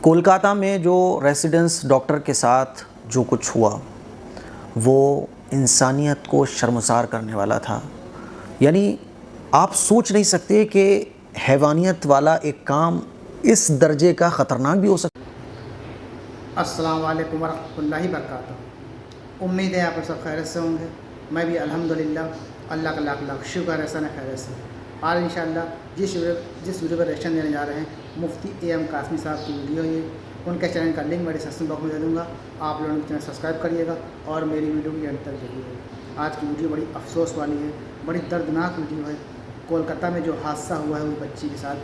کولکاتہ میں جو residence doctor کے ساتھ جو کچھ ہوا وہ انسانیت کو شرمسار کرنے والا تھا. یعنی آپ سوچ نہیں سکتے کہ حیوانیت والا ایک کام اس درجے کا خطرناک بھی ہو سکتا ہے. السلام علیکم ورحمۃ اللہ وبرکاتہ. امید ہے آپ سب خیریت سے ہوں گے. میں بھی الحمدللہ اللہ کا لاکھ لاکھ شکر ہے سن خیریت سے. آج انشاءاللہ جس ویڈیو پر ریئیکشن دینے جا رہے ہیں مفتی اے ایم قاسمی صاحب کی ویڈیو ہے. ان کے چینل کا لنک میں ڈسکرپشن باکس میں دے دوں گا. آپ لوگوں کے چینل سبسکرائب کریے گا اور میری ویڈیو کی اینڈ تک دیکھیے گا. آج کی ویڈیو بڑی افسوس والی ہے, بڑی دردناک ویڈیو ہے. کولکاتہ میں جو حادثہ ہوا ہے وہ بچی کے ساتھ,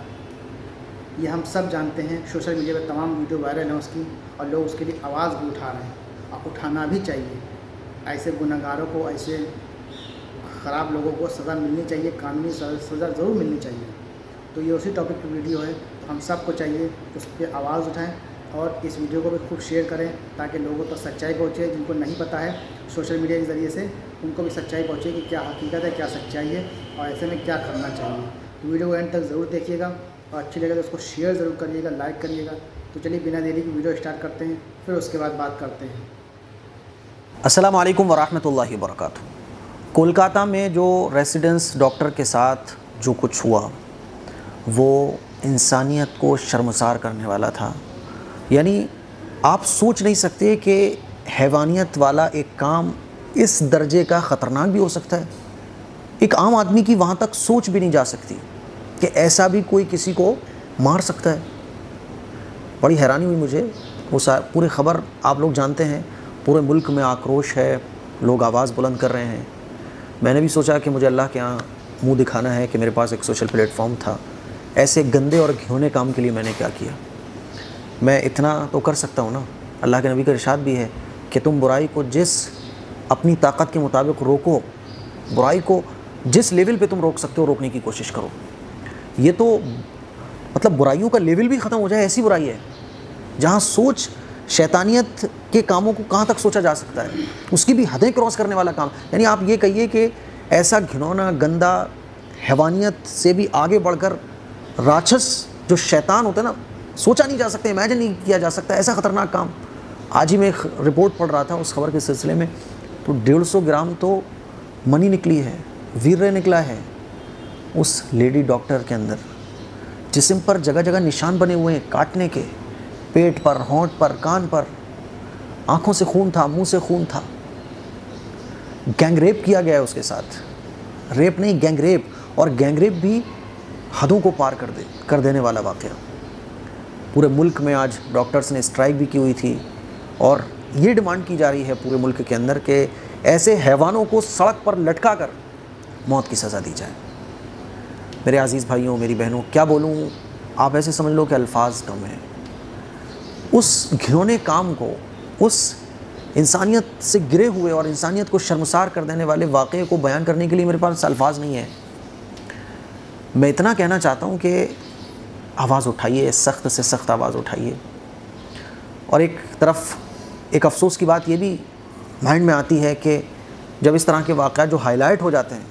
یہ ہم سب جانتے ہیں. سوشل میڈیا پہ تمام ویڈیو وائرل ہیں اس کی, اور لوگ اس کے لیے آواز بھی اٹھا رہے ہیں, اور اٹھانا بھی چاہیے. ایسے گنہگاروں کو, ایسے خراب لوگوں کو سزا ملنی چاہیے, قانونی سزا ضرور ملنی چاہیے. تو یہ اسی ٹاپک کی ویڈیو ہے. ہم سب کو چاہیے اس پہ آواز اٹھائیں اور اس ویڈیو کو بھی خوب شیئر کریں تاکہ لوگوں تک سچائی پہنچے. جن کو نہیں پتہ ہے سوشل میڈیا کے ذریعے سے ان کو بھی سچائی پہنچے کہ کیا حقیقت ہے, کیا سچائی ہے, اور ایسے میں کیا کرنا چاہیے. تو ویڈیو کو اینڈ تک ضرور دیکھیے گا, اور اچھی لگے تو اس کو شیئر ضرور کریے گا, لائک کریے گا. تو چلیے بنا دیری کی ویڈیو اسٹارٹ کرتے ہیں, پھر اس کے بعد بات کرتے ہیں. السلام علیکم ورحمۃ اللہ وبرکاتہ. کولکاتہ میں جو ریزیڈنس ڈاکٹر کے ساتھ جو کچھ ہوا وہ انسانیت کو شرمسار کرنے والا تھا. یعنی آپ سوچ نہیں سکتے کہ حیوانیت والا ایک کام اس درجے کا خطرناک بھی ہو سکتا ہے. ایک عام آدمی کی وہاں تک سوچ بھی نہیں جا سکتی کہ ایسا بھی کوئی کسی کو مار سکتا ہے. بڑی حیرانی ہوئی مجھے. وہ پوری خبر آپ لوگ جانتے ہیں, پورے ملک میں آکروش ہے, لوگ آواز بلند کر رہے ہیں. میں نے بھی سوچا کہ مجھے اللہ کے یہاں منہ دکھانا ہے کہ میرے پاس ایک سوشل پلیٹ فارم تھا. ایسے گندے اور گھیونے کام کے لیے میں نے کیا کیا. میں اتنا تو کر سکتا ہوں نا. اللہ کے نبی کا ارشاد بھی ہے کہ تم برائی کو جس اپنی طاقت کے مطابق روکو, برائی کو جس لیول پہ تم روک سکتے ہو روکنے کی کوشش کرو. یہ تو مطلب برائیوں کا لیول بھی ختم ہو جائے ایسی برائی ہے جہاں سوچ شیطانیت کے کاموں کو کہاں تک سوچا جا سکتا ہے, اس کی بھی حدیں کراس کرنے والا کام. یعنی آپ یہ کہیے کہ ایسا گھنونا گندا حیوانیت سے بھی آگے بڑھ کر راچس جو شیطان ہوتا ہے نا, سوچا نہیں جا سکتا, امیجن نہیں کیا جا سکتا ایسا خطرناک کام. آج ہی میں ایک رپورٹ پڑھ رہا تھا اس خبر کے سلسلے میں, تو 150 گرام تو منی نکلی ہے, ویرے نکلا ہے اس لیڈی ڈاکٹر کے اندر. جسم پر جگہ جگہ نشان بنے ہوئے ہیں کاٹنے کے, پیٹ پر, ہونٹ پر, کان پر, آنکھوں سے خون تھا, منہ سے خون تھا. گینگ ریپ کیا گیا ہے اس کے ساتھ. ریپ نہیں, گینگ ریپ. اور گینگ ریپ بھی حدوں کو پار کر دینے والا واقعہ. پورے ملک میں آج ڈاکٹرز نے اسٹرائک بھی کی ہوئی تھی, اور یہ ڈیمانڈ کی جا رہی ہے پورے ملک کے اندر کہ ایسے حیوانوں کو سڑک پر لٹکا کر موت کی سزا دی جائے. میرے عزیز بھائیوں, میری بہنوں, کیا بولوں, آپ ایسے سمجھ لو کہ الفاظ کم ہیں. اس گھنونے کام کو, اس انسانیت سے گرے ہوئے اور انسانیت کو شرمسار کر دینے والے واقعے کو بیان کرنے کے لیے میرے پاس الفاظ نہیں ہیں. میں اتنا کہنا چاہتا ہوں کہ آواز اٹھائیے, سخت سے سخت آواز اٹھائیے. اور ایک طرف ایک افسوس کی بات یہ بھی مائنڈ میں آتی ہے کہ جب اس طرح کے واقعات جو ہائی لائٹ ہو جاتے ہیں,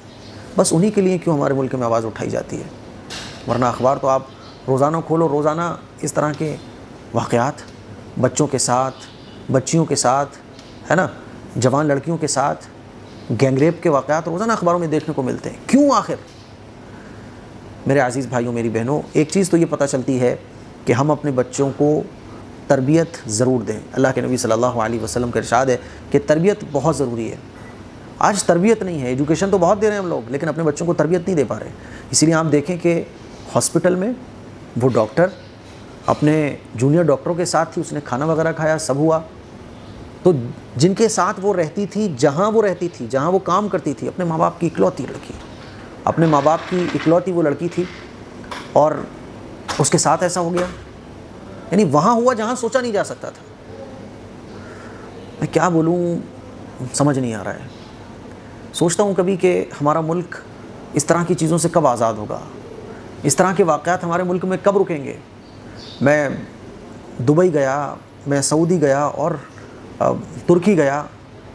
بس انہی کے لیے کیوں ہمارے ملک میں آواز اٹھائی جاتی ہے. ورنہ اخبار تو آپ روزانہ کھولو, روزانہ اس طرح کے واقعات بچوں کے ساتھ, بچیوں کے ساتھ, ہے نا, جوان لڑکیوں کے ساتھ گینگ ریپ کے واقعات روزانہ اخباروں میں دیکھنے کو ملتے ہیں. کیوں آخر؟ میرے عزیز بھائیوں, میری بہنوں, ایک چیز تو یہ پتہ چلتی ہے کہ ہم اپنے بچوں کو تربیت ضرور دیں. اللہ کے نبی صلی اللہ علیہ وسلم کا ارشاد ہے کہ تربیت بہت ضروری ہے. آج تربیت نہیں ہے. ایجوکیشن تو بہت دے رہے ہیں ہم لوگ, لیکن اپنے بچوں کو تربیت نہیں دے پا رہے. اسی لیے آپ دیکھیں کہ ہاسپٹل میں وہ ڈاکٹر اپنے جونیئر ڈاکٹروں کے ساتھ تھی, اس نے کھانا وغیرہ کھایا, سب ہوا. تو جن کے ساتھ وہ رہتی تھی, جہاں وہ رہتی تھی, جہاں وہ کام کرتی تھی, اپنے ماں باپ کی اکلوتی لڑکی, اپنے ماں باپ کی اکلوتی وہ لڑکی تھی, اور اس کے ساتھ ایسا ہو گیا. یعنی وہاں ہوا جہاں سوچا نہیں جا سکتا تھا. میں کیا بولوں, سمجھ نہیں آ رہا ہے. سوچتا ہوں کبھی کہ ہمارا ملک اس طرح کی چیزوں سے کب آزاد ہوگا, اس طرح کے واقعات ہمارے ملک میں کب رکیں گے. میں دبئی گیا, میں سعودی گیا اور ترکی گیا,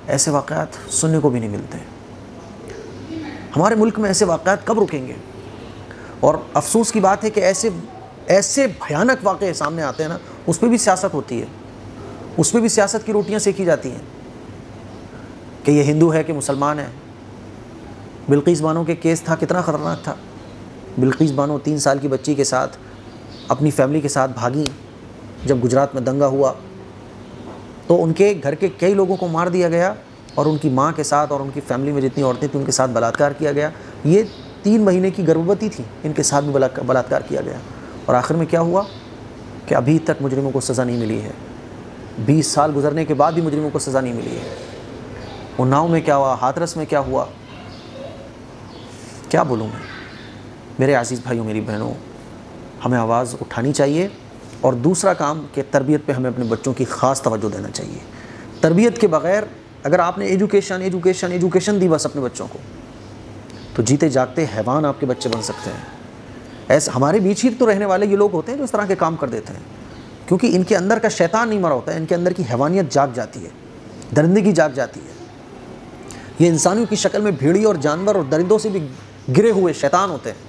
ایسے واقعات سننے کو بھی نہیں ملتے. ہمارے ملک میں ایسے واقعات کب رکیں گے؟ اور افسوس کی بات ہے کہ ایسے ایسے بھیانک واقعے سامنے آتے ہیں نا، اس پہ بھی سیاست ہوتی ہے، اس پہ بھی سیاست کی روٹیاں سیکی جاتی ہیں کہ یہ ہندو ہے کہ مسلمان ہے۔ بلقیس بانو کے کیس تھا، کتنا خطرناک تھا۔ بلقیس بانو 3 سال کی بچی کے ساتھ اپنی فیملی کے ساتھ بھاگیں، جب گجرات میں دنگا ہوا تو ان کے گھر کے کئی لوگوں کو مار دیا گیا، اور ان کی ماں کے ساتھ اور ان کی فیملی میں جتنی عورتیں تھیں ان کے ساتھ بلاత్కాر کیا گیا۔ یہ 3 مہینے کی گربھوتی تھی، ان کے ساتھ بھی بلاత్కాر کیا گیا، اور آخر میں کیا ہوا کہ ابھی تک مجرموں کو سزا نہیں ملی ہے۔ 20 سال گزرنے کے بعد بھی مجرموں کو سزا نہیں ملی ہے۔ اناؤ میں کیا ہوا، ہاتھرس میں کیا ہوا، کیا بولوں میں۔ میرے عزیز بھائیوں، میری بہنوں، ہمیں آواز اٹھانی چاہیے، اور دوسرا کام کہ تربیت پہ ہمیں اپنے بچوں کی خاص توجہ دینا چاہیے۔ تربیت کے بغیر اگر آپ نے ایجوکیشن دی بس اپنے بچوں کو، تو جیتے جاگتے حیوان آپ کے بچے بن سکتے ہیں۔ ایسے ہمارے بیچ ہی تو رہنے والے یہ لوگ ہوتے ہیں جو اس طرح کے کام کر دیتے ہیں، کیونکہ ان کے اندر کا شیطان نہیں مرا ہوتا ہے، ان کے اندر کی حیوانیت جاگ جاتی ہے، درندگی جاگ جاتی ہے۔ یہ انسانوں کی شکل میں بھیڑی اور جانور اور درندوں سے بھی گرے ہوئے شیطان ہوتے ہیں۔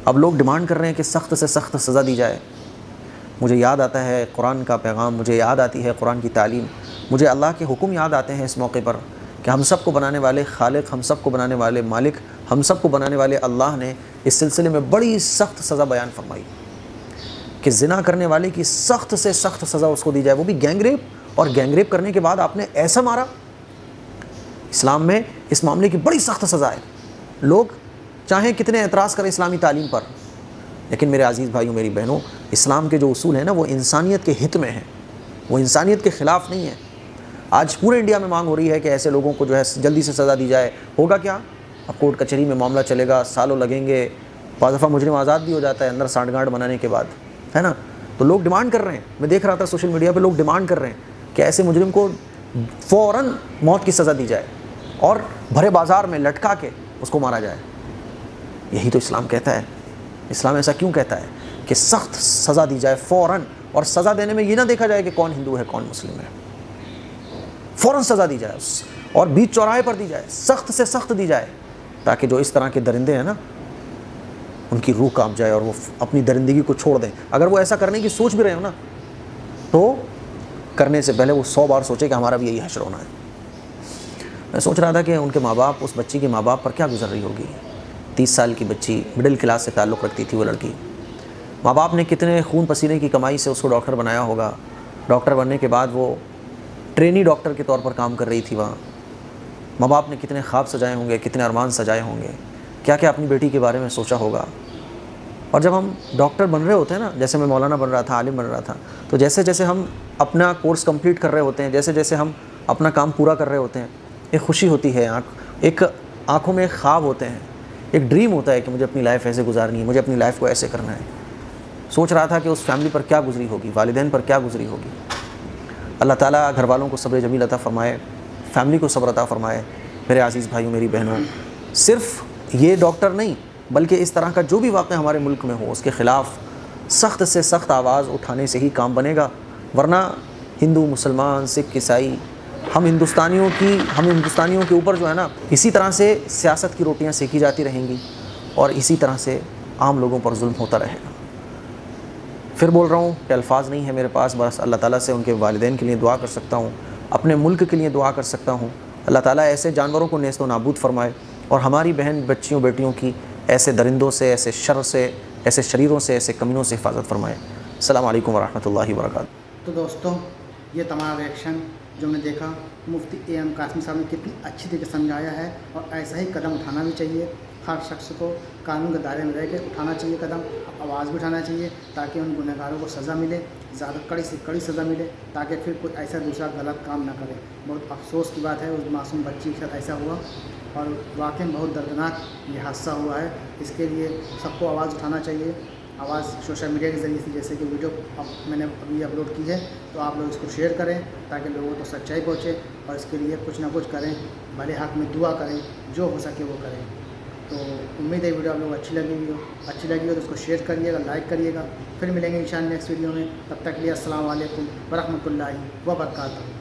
اب لوگ ڈیمانڈ کر رہے ہیں کہ سخت سے سخت سزا دی جائے۔ مجھے یاد آتا ہے قرآن کا پیغام، مجھے یاد آتی ہے قرآن کی تعلیم، مجھے اللہ کے حکم یاد آتے ہیں اس موقع پر کہ ہم سب کو بنانے والے خالق، ہم سب کو بنانے والے مالک، ہم سب کو بنانے والے اللہ نے اس سلسلے میں بڑی سخت سزا بیان فرمائی کہ زنا کرنے والے کی سخت سے سخت سزا اس کو دی جائے، وہ بھی گینگ ریپ، اور گینگ ریپ کرنے کے بعد آپ نے ایسا مارا۔ اسلام میں اس معاملے کی بڑی سخت سزا ہے۔ لوگ چاہیں کتنے اعتراض کریں اسلامی تعلیم پر، لیکن میرے عزیز بھائیوں، میری بہنوں، اسلام کے جو اصول ہیں نا وہ انسانیت کے ہت میں ہیں، وہ انسانیت کے خلاف نہیں ہیں۔ آج پورے انڈیا میں مانگ ہو رہی ہے کہ ایسے لوگوں کو جو ہے جلدی سے سزا دی جائے۔ ہوگا کیا؟ اب کورٹ کچہری میں معاملہ چلے گا، سالوں لگیں گے، بعض دفعہ مجرم آزاد بھی ہو جاتا ہے اندر سانٹھ گانٹھ بنانے کے بعد، ہے نا۔ تو لوگ ڈیمانڈ کر رہے ہیں، میں دیکھ رہا تھا سوشل میڈیا پہ لوگ ڈیمانڈ کر رہے ہیں کہ ایسے مجرم کو فوراً موت کی سزا دی جائے اور بھرے بازار میں لٹکا کے اس کو مارا جائے۔ یہی تو اسلام کہتا ہے۔ اسلام ایسا کیوں کہتا ہے کہ سخت سزا دی جائے فوراً، اور سزا دینے میں یہ نہ دیکھا جائے کہ کون ہندو ہے کون مسلم ہے، فوراً سزا دی جائے اور بیچ چوراہے پر دی جائے، سخت سے سخت دی جائے، تاکہ جو اس طرح کے درندے ہیں نا ان کی روح کانپ جائے اور وہ اپنی درندگی کو چھوڑ دیں۔ اگر وہ ایسا کرنے کی سوچ بھی رہے ہو نا تو کرنے سے پہلے وہ 100 بار سوچے کہ ہمارا بھی یہی حشر ہونا ہے۔ میں سوچ رہا تھا کہ ان کے ماں باپ، اس بچی کے ماں باپ پر کیا گزر رہی ہوگی۔ 30 سال کی بچی، مڈل کلاس سے تعلق رکھتی تھی وہ لڑکی، ماں باپ نے کتنے خون پسینے کی کمائی سے اس کو ڈاکٹر بنایا ہوگا۔ ڈاکٹر بننے کے بعد وہ ٹرینی ڈاکٹر کے طور پر کام کر رہی تھی وہاں۔ ماں باپ نے کتنے خواب سجائے ہوں گے، کتنے ارمان سجائے ہوں گے، کیا کیا اپنی بیٹی کے بارے میں سوچا ہوگا۔ اور جب ہم ڈاکٹر بن رہے ہوتے ہیں نا، جیسے میں مولانا بن رہا تھا، عالم بن رہا تھا، تو جیسے جیسے ہم اپنا کورس کمپلیٹ کر رہے ہوتے ہیں، جیسے جیسے ہم اپنا کام پورا کر رہے ہوتے ہیں، ایک خوشی ہوتی ہے، ایک آنکھوں میں ایک خواب ہوتے ہیں، ایک ڈریم ہوتا ہے کہ مجھے اپنی لائف ایسے گزارنی ہے، مجھے اپنی لائف کو ایسے کرنا ہے۔ سوچ رہا تھا کہ اس فیملی پر کیا گزری ہوگی، والدین پر کیا گزری ہوگی۔ اللہ تعالیٰ گھر والوں کو صبر جمیل عطا فرمائے، فیملی کو صبر عطا فرمائے۔ میرے عزیز بھائیوں، میری بہنوں، صرف یہ ڈاکٹر نہیں بلکہ اس طرح کا جو بھی واقعہ ہمارے ملک میں ہو اس کے خلاف سخت سے سخت آواز اٹھانے سے ہی کام بنے گا، ورنہ ہندو، مسلمان، سکھ، عیسائی، ہم ہندوستانیوں کے اوپر جو ہے نا اسی طرح سے سیاست کی روٹیاں سیکی جاتی رہیں گی، اور اسی طرح سے عام لوگوں پر ظلم ہوتا رہے گا۔ پھر بول رہا ہوں کہ الفاظ نہیں ہے میرے پاس، بس اللہ تعالیٰ سے ان کے والدین کے لیے دعا کر سکتا ہوں، اپنے ملک کے لیے دعا کر سکتا ہوں۔ اللہ تعالیٰ ایسے جانوروں کو نیست و نابود فرمائے، اور ہماری بہن بچیوں بیٹیوں کی ایسے درندوں سے، ایسے شر سے، ایسے شریروں سے، ایسے کمینوں سے حفاظت فرمائے۔ السلام علیکم ورحمۃ اللہ وبرکاتہ۔ تو دوستوں، یہ تمام ریئیکشن جو ہم نے دیکھا، مفتی اے ایم قاسمی صاحب نے کتنی اچھی طریقے سے سمجھایا ہے، اور ایسا ہی قدم اٹھانا بھی چاہیے۔ ہر شخص کو قانون کے دائرے میں رہ کے اٹھانا چاہیے قدم، آواز بھی اٹھانا چاہیے، تاکہ ان گنہگاروں کو سزا ملے، زیادہ کڑی سے کڑی سزا ملے، تاکہ پھر کوئی ایسا دوسرا غلط کام نہ کرے۔ بہت افسوس کی بات ہے اس معصوم بچی کے ساتھ ایسا ہوا، اور واقعی بہت دردناک یہ حادثہ ہوا ہے۔ اس کے لیے سب کو آواز اٹھانا چاہیے، آواز سوشل میڈیا کے ذریعے سے، جیسے کہ ویڈیو میں نے ابھی اپلوڈ کی ہے، تو آپ لوگ اس کو شیئر کریں تاکہ لوگوں کو سچائی پہنچے، اور اس کے لیے کچھ نہ کچھ کریں، بھلے حق میں دعا کریں، جو ہو سکے وہ کریں۔ تو امید ہے ویڈیو آپ لوگوں کو اچھی لگی ہو تو اس کو شیئر کریے گا، لائک کریے گا۔ پھر ملیں گے انشاءاللہ نیکسٹ ویڈیو میں، تب تک کے لیے السلام علیکم ورحمۃ اللہ وبرکاتہ۔